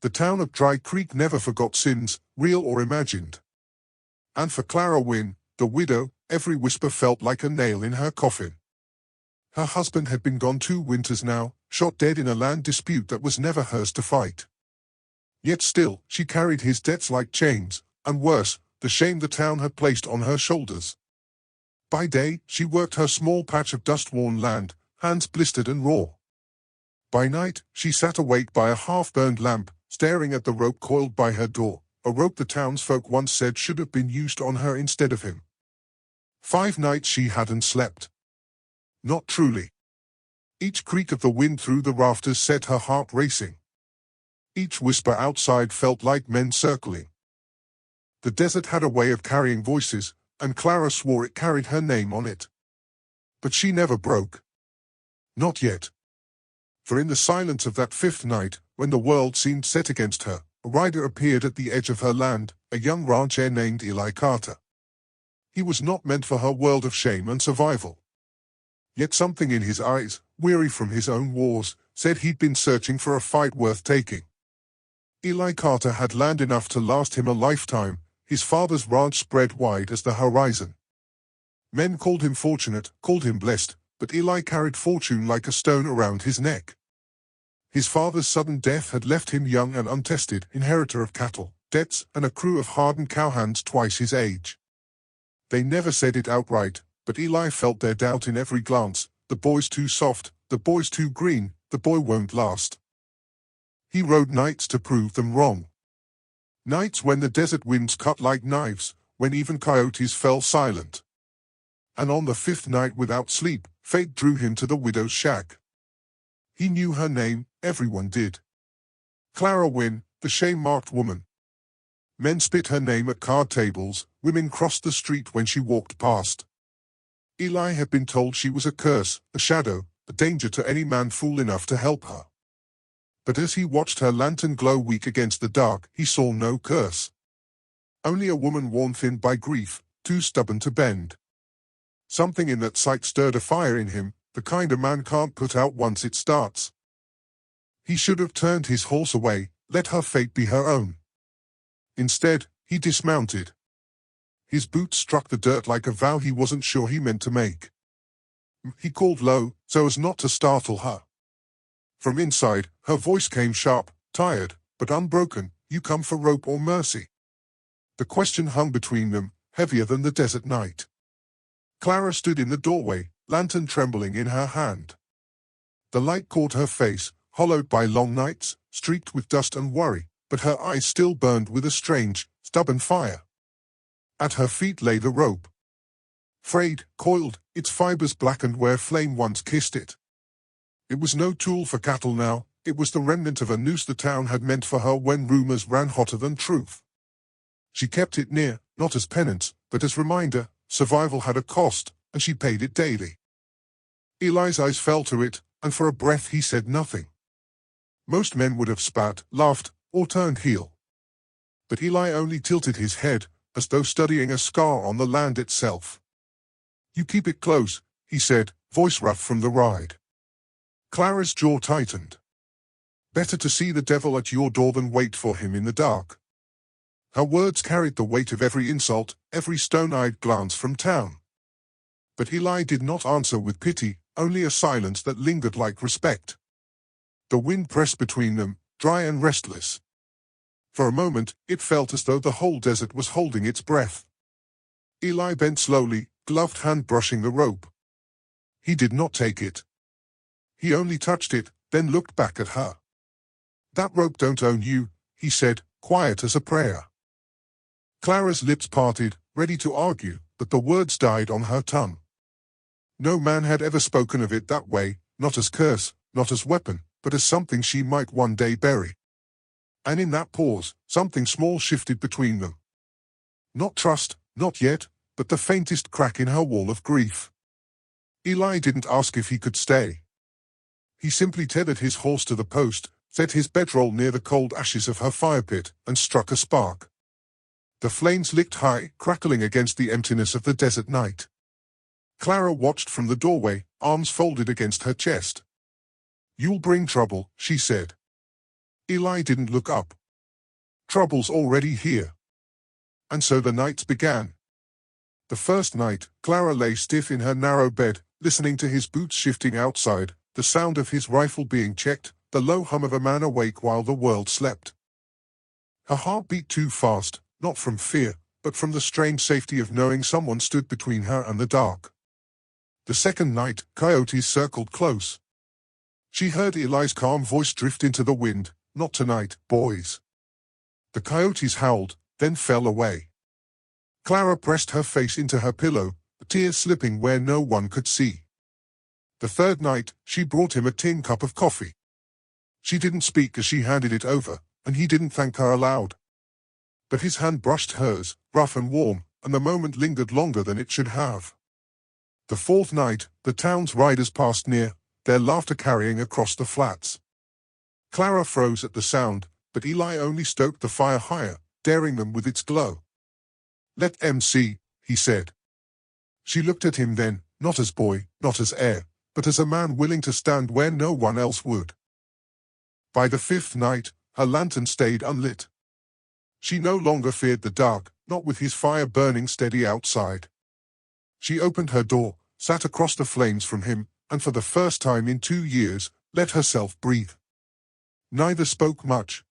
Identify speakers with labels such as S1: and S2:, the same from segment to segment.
S1: The town of Dry Creek never forgot sins, real or imagined. And for Clara Wynne, the widow, every whisper felt like a nail in her coffin. Her husband had been gone 2 winters now, shot dead in a land dispute that was never hers to fight. Yet still, she carried his debts like chains, and worse, the shame the town had placed on her shoulders. By day, she worked her small patch of dust-worn land, hands blistered and raw. By night, she sat awake by a half-burned lamp, staring at the rope coiled by her door, a rope the townsfolk once said should have been used on her instead of him. 5 nights she hadn't slept. Not truly. Each creak of the wind through the rafters set her heart racing. Each whisper outside felt like men circling. The desert had a way of carrying voices, and Clara swore it carried her name on it. But she never broke. Not yet. For in the silence of that 5th night, when the world seemed set against her, a rider appeared at the edge of her land, a young rancher named Eli Carter. He was not meant for her world of shame and survival. Yet something in his eyes, weary from his own wars, said he'd been searching for a fight worth taking. Eli Carter had land enough to last him a lifetime, his father's ranch spread wide as the horizon. Men called him fortunate, called him blessed, but Eli carried fortune like a stone around his neck. His father's sudden death had left him young and untested, inheritor of cattle, debts, and a crew of hardened cowhands twice his age. They never said it outright, but Eli felt their doubt in every glance. The boy's too soft, the boy's too green, the boy won't last. He rode nights to prove them wrong. Nights when the desert winds cut like knives, when even coyotes fell silent. And on the 5th night without sleep, fate drew him to the widow's shack. He knew her name, everyone did. Clara Wynne, the shame-marked woman. Men spit her name at card tables, women crossed the street when she walked past. Eli had been told she was a curse, a shadow, a danger to any man fool enough to help her. But as he watched her lantern glow weak against the dark, he saw no curse. Only a woman worn thin by grief, too stubborn to bend. Something in that sight stirred a fire in him, the kind a man can't put out once it starts. He should have turned his horse away, let her fate be her own. Instead, he dismounted. His boots struck the dirt like a vow he wasn't sure he meant to make. He called low, so as not to startle her. From inside, her voice came sharp, tired, but unbroken. You come for rope or mercy? The question hung between them, heavier than the desert night. Clara stood in the doorway, lantern trembling in her hand. The light caught her face, hollowed by long nights, streaked with dust and worry, but her eyes still burned with a strange, stubborn fire. At her feet lay the rope. Frayed, coiled, its fibers blackened where flame once kissed it. It was no tool for cattle now, it was the remnant of a noose the town had meant for her when rumors ran hotter than truth. She kept it near, not as penance, but as reminder. Survival had a cost, and she paid it daily. Eli's eyes fell to it, and for a breath he said nothing. Most men would have spat, laughed, or turned heel. But Eli only tilted his head, as though studying a scar on the land itself. You keep it close, he said, voice rough from the ride. Clara's jaw tightened. Better to see the devil at your door than wait for him in the dark. Her words carried the weight of every insult, every stone-eyed glance from town. But Eli did not answer with pity, only a silence that lingered like respect. The wind pressed between them, dry and restless. For a moment, it felt as though the whole desert was holding its breath. Eli bent slowly, gloved hand brushing the rope. He did not take it. He only touched it, then looked back at her. That rope don't own you, he said, quiet as a prayer. Clara's lips parted, ready to argue, but the words died on her tongue. No man had ever spoken of it that way, not as curse, not as weapon, but as something she might one day bury. And in that pause, something small shifted between them. Not trust, not yet, but the faintest crack in her wall of grief. Eli didn't ask if he could stay. He simply tethered his horse to the post, set his bedroll near the cold ashes of her fire pit, and struck a spark. The flames licked high, crackling against the emptiness of the desert night. Clara watched from the doorway, arms folded against her chest. You'll bring trouble, she said. Eli didn't look up. Trouble's already here. And so the nights began. The first night, Clara lay stiff in her narrow bed, listening to his boots shifting outside, the sound of his rifle being checked, the low hum of a man awake while the world slept. Her heart beat too fast, not from fear, but from the strange safety of knowing someone stood between her and the dark. The second night, coyotes circled close. She heard Eli's calm voice drift into the wind, "Not tonight, boys." The coyotes howled, then fell away. Clara pressed her face into her pillow, the tears slipping where no one could see. The third night, she brought him a tin cup of coffee. She didn't speak as she handed it over, and he didn't thank her aloud. But his hand brushed hers, rough and warm, and the moment lingered longer than it should have. The fourth night, the town's riders passed near, their laughter carrying across the flats. Clara froze at the sound, but Eli only stoked the fire higher, daring them with its glow. "Let them see," he said. She looked at him then, not as boy, not as heir, but as a man willing to stand where no one else would. By the fifth night, her lantern stayed unlit. She no longer feared the dark, not with his fire burning steady outside. She opened her door, sat across the flames from him, and for the first time in 2 years, let herself breathe. Neither spoke much.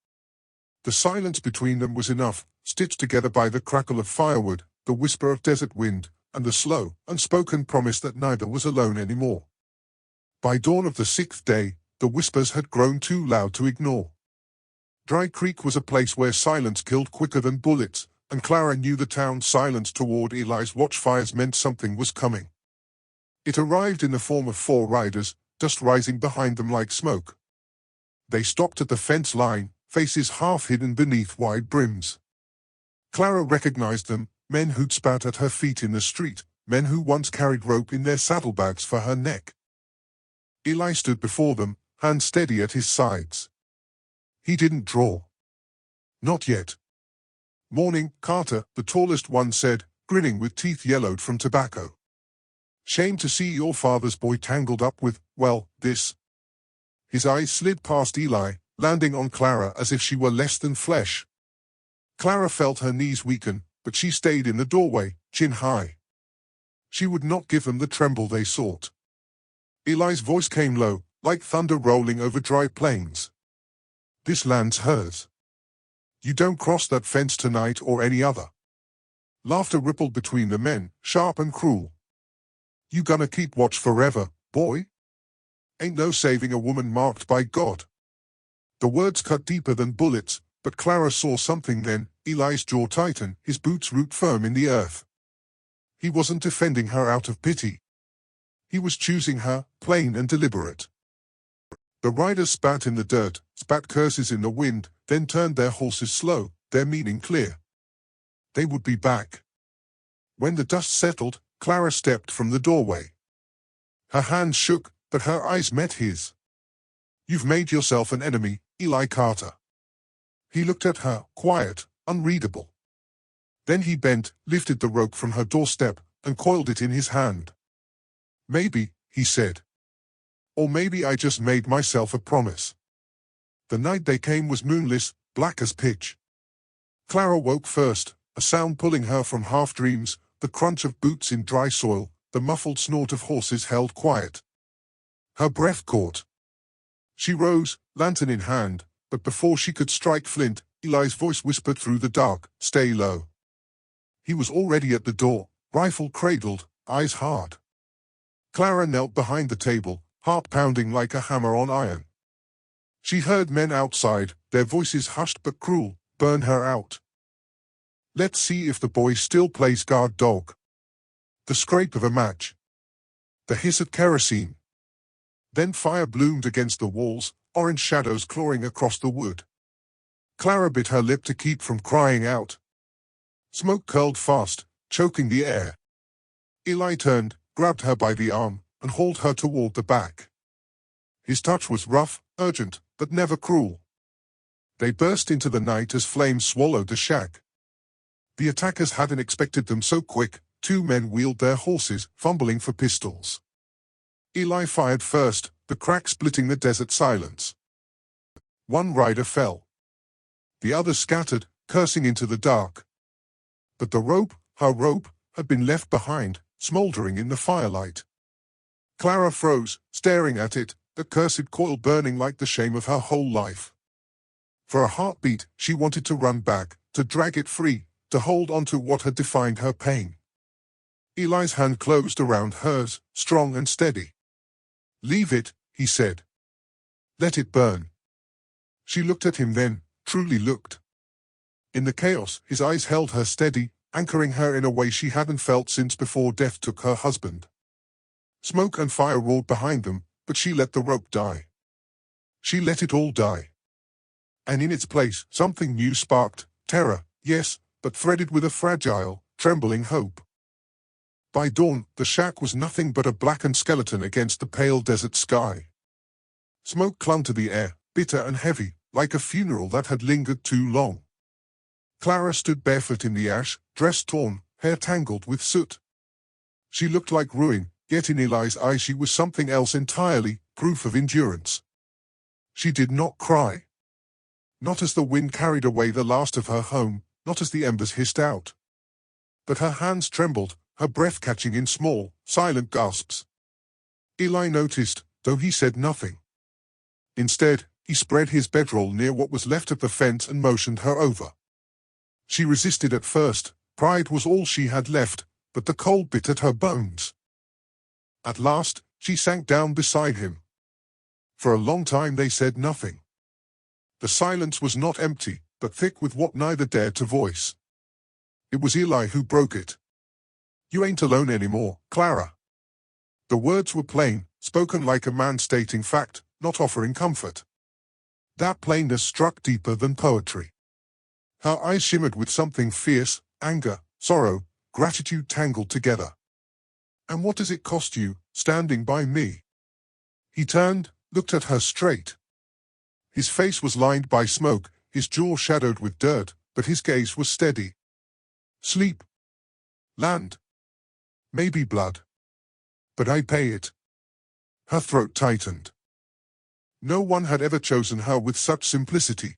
S1: The silence between them was enough, stitched together by the crackle of firewood, the whisper of desert wind, and the slow, unspoken promise that neither was alone anymore. By dawn of the sixth day, the whispers had grown too loud to ignore. Dry Creek was a place where silence killed quicker than bullets, and Clara knew the town's silence toward Eli's watchfires meant something was coming. It arrived in the form of 4 riders, dust rising behind them like smoke. They stopped at the fence line, faces half hidden beneath wide brims. Clara recognized them, men who'd spat at her feet in the street, men who once carried rope in their saddlebags for her neck. Eli stood before them, hands steady at his sides. He didn't draw. Not yet. "Morning, Carter," the tallest one said, grinning with teeth yellowed from tobacco. "Shame to see your father's boy tangled up with, well, this." His eyes slid past Eli, landing on Clara as if she were less than flesh. Clara felt her knees weaken, but she stayed in the doorway, chin high. She would not give them the tremble they sought. Eli's voice came low, like thunder rolling over dry plains. "This land's hers. You don't cross that fence tonight or any other." Laughter rippled between the men, sharp and cruel. "You gonna keep watch forever, boy? Ain't no saving a woman marked by God." The words cut deeper than bullets, but Clara saw something then, Eli's jaw tighten, his boots root firm in the earth. He wasn't defending her out of pity. He was choosing her, plain and deliberate. The riders spat in the dirt, spat curses in the wind, then turned their horses slow, their meaning clear. They would be back. When the dust settled, Clara stepped from the doorway. Her hands shook, but her eyes met his. "You've made yourself an enemy, Eli Carter." He looked at her, quiet, unreadable. Then he bent, lifted the rope from her doorstep, and coiled it in his hand. "Maybe," he said. "Or maybe I just made myself a promise." The night they came was moonless, black as pitch. Clara woke first, a sound pulling her from half-dreams, the crunch of boots in dry soil, the muffled snort of horses held quiet. Her breath caught. She rose, lantern in hand, but before she could strike flint, Eli's voice whispered through the dark, "Stay low." He was already at the door, rifle cradled, eyes hard. Clara knelt behind the table, heart pounding like a hammer on iron. She heard men outside, their voices hushed but cruel, burn her out. "Let's see if the boy still plays guard dog." The scrape of a match. The hiss of kerosene. Then fire bloomed against the walls, orange shadows clawing across the wood. Clara bit her lip to keep from crying out. Smoke curled fast, choking the air. Eli turned, grabbed her by the arm, and hauled her toward the back. His touch was rough, urgent, but never cruel. They burst into the night as flames swallowed the shack. The attackers hadn't expected them so quick. 2 men wheeled their horses, fumbling for pistols. Eli fired first, the crack splitting the desert silence. One rider fell. The others scattered, cursing into the dark. But the rope, her rope, had been left behind, smouldering in the firelight. Clara froze, staring at it, the cursed coil burning like the shame of her whole life. For a heartbeat, she wanted to run back, to drag it free, to hold on to what had defined her pain. Eli's hand closed around hers, strong and steady. "Leave it," he said. "Let it burn." She looked at him then, truly looked. In the chaos, his eyes held her steady, anchoring her in a way she hadn't felt since before death took her husband. Smoke and fire roared behind them, but she let the rope die. She let it all die. And in its place, something new sparked, terror, yes, but threaded with a fragile, trembling hope. By dawn, the shack was nothing but a blackened skeleton against the pale desert sky. Smoke clung to the air, bitter and heavy, like a funeral that had lingered too long. Clara stood barefoot in the ash, dress torn, hair tangled with soot. She looked like ruin, yet in Eli's eyes she was something else entirely, proof of endurance. She did not cry. Not as the wind carried away the last of her home, not as the embers hissed out. But her hands trembled, her breath catching in small, silent gasps. Eli noticed, though he said nothing. Instead, he spread his bedroll near what was left of the fence and motioned her over. She resisted at first, pride was all she had left, but the cold bit at her bones. At last, she sank down beside him. For a long time they said nothing. The silence was not empty, but thick with what neither dared to voice. It was Eli who broke it. "You ain't alone anymore, Clara." The words were plain, spoken like a man stating fact, not offering comfort. That plainness struck deeper than poetry. Her eyes shimmered with something fierce, anger, sorrow, gratitude tangled together. "And what does it cost you, standing by me?" He turned, looked at her straight. His face was lined by smoke, his jaw shadowed with dirt, but his gaze was steady. "Sleep. Land. Maybe blood. But I pay it." Her throat tightened. No one had ever chosen her with such simplicity.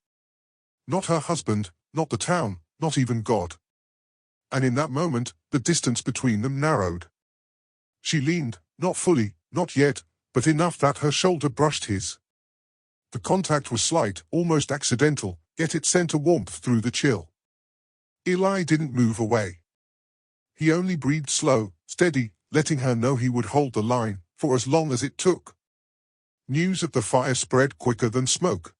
S1: Not her husband, not the town, not even God. And in that moment, the distance between them narrowed. She leaned, not fully, not yet, but enough that her shoulder brushed his. The contact was slight, almost accidental, yet it sent a warmth through the chill. Eli didn't move away. He only breathed slow, steady, letting her know he would hold the line, for as long as it took. News of the fire spread quicker than smoke.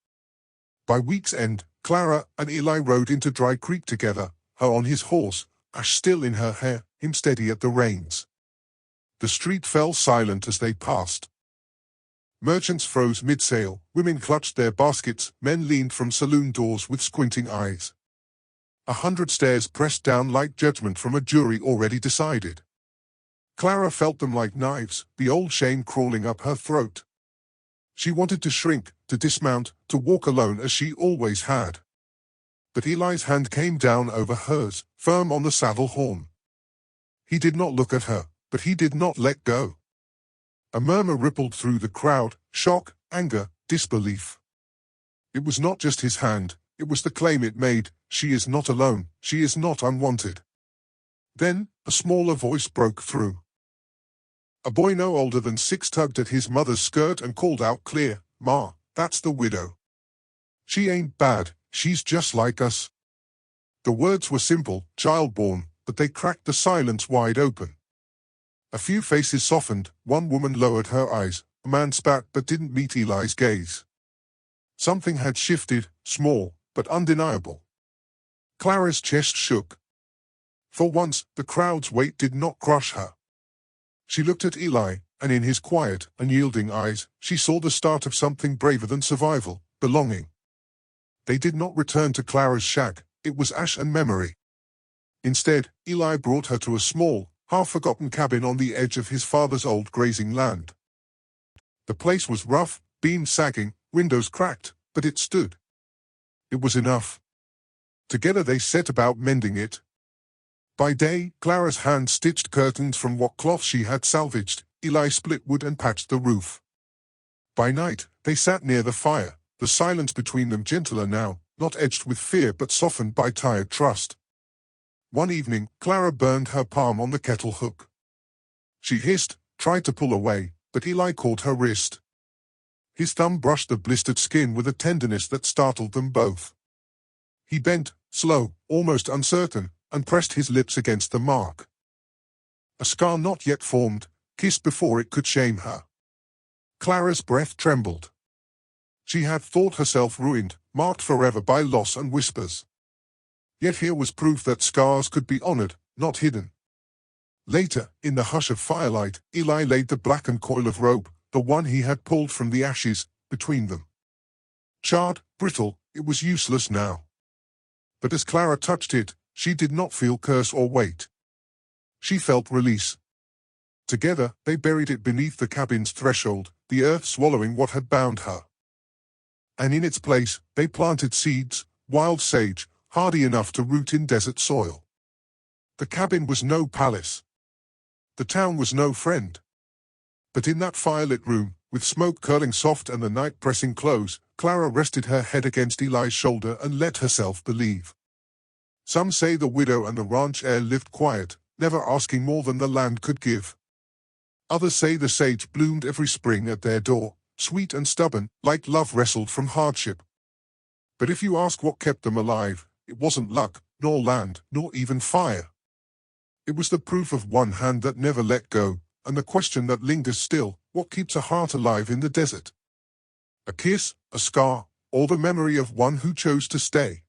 S1: By week's end, Clara and Eli rode into Dry Creek together, her on his horse, ash still in her hair, him steady at the reins. The street fell silent as they passed. Merchants froze mid-sail, women clutched their baskets, men leaned from saloon doors with squinting eyes. 100 stares pressed down like judgment from a jury already decided. Clara felt them like knives, the old shame crawling up her throat. She wanted to shrink, to dismount, to walk alone as she always had. But Eli's hand came down over hers, firm on the saddle horn. He did not look at her, but he did not let go. A murmur rippled through the crowd, shock, anger, disbelief. It was not just his hand, it was the claim it made, she is not alone, she is not unwanted. Then, a smaller voice broke through. A boy no older than 6 tugged at his mother's skirt and called out clear, "Ma, that's the widow. She ain't bad, she's just like us." The words were simple, child-born, but they cracked the silence wide open. A few faces softened, one woman lowered her eyes, a man spat but didn't meet Eli's gaze. Something had shifted, small, but undeniable. Clara's chest shook. For once, the crowd's weight did not crush her. She looked at Eli, and in his quiet, unyielding eyes, she saw the start of something braver than survival, belonging. They did not return to Clara's shack, it was ash and memory. Instead, Eli brought her to a small, half-forgotten cabin on the edge of his father's old grazing land. The place was rough, beams sagging, windows cracked, but it stood. It was enough. Together they set about mending it. By day, Clara's hand stitched curtains from what cloth she had salvaged, Eli split wood and patched the roof. By night, they sat near the fire, the silence between them gentler now, not edged with fear but softened by tired trust. One evening, Clara burned her palm on the kettle hook. She hissed, tried to pull away, but Eli caught her wrist. His thumb brushed the blistered skin with a tenderness that startled them both. He bent, slow, almost uncertain, and pressed his lips against the mark. A scar not yet formed, kissed before it could shame her. Clara's breath trembled. She had thought herself ruined, marked forever by loss and whispers. Yet here was proof that scars could be honored, not hidden. Later, in the hush of firelight, Eli laid the blackened coil of rope, the one he had pulled from the ashes, between them. Charred, brittle, it was useless now. But as Clara touched it, she did not feel curse or weight. She felt release. Together, they buried it beneath the cabin's threshold, the earth swallowing what had bound her. And in its place, they planted seeds, wild sage, hardy enough to root in desert soil. The cabin was no palace. The town was no friend. But in that firelit room, with smoke curling soft and the night pressing close, Clara rested her head against Eli's shoulder and let herself believe. Some say the widow and the ranch heir lived quiet, never asking more than the land could give. Others say the sage bloomed every spring at their door, sweet and stubborn, like love wrestled from hardship. But if you ask what kept them alive, it wasn't luck, nor land, nor even fire. It was the proof of one hand that never let go, and the question that lingers still, what keeps a heart alive in the desert? A kiss, a scar, or the memory of one who chose to stay?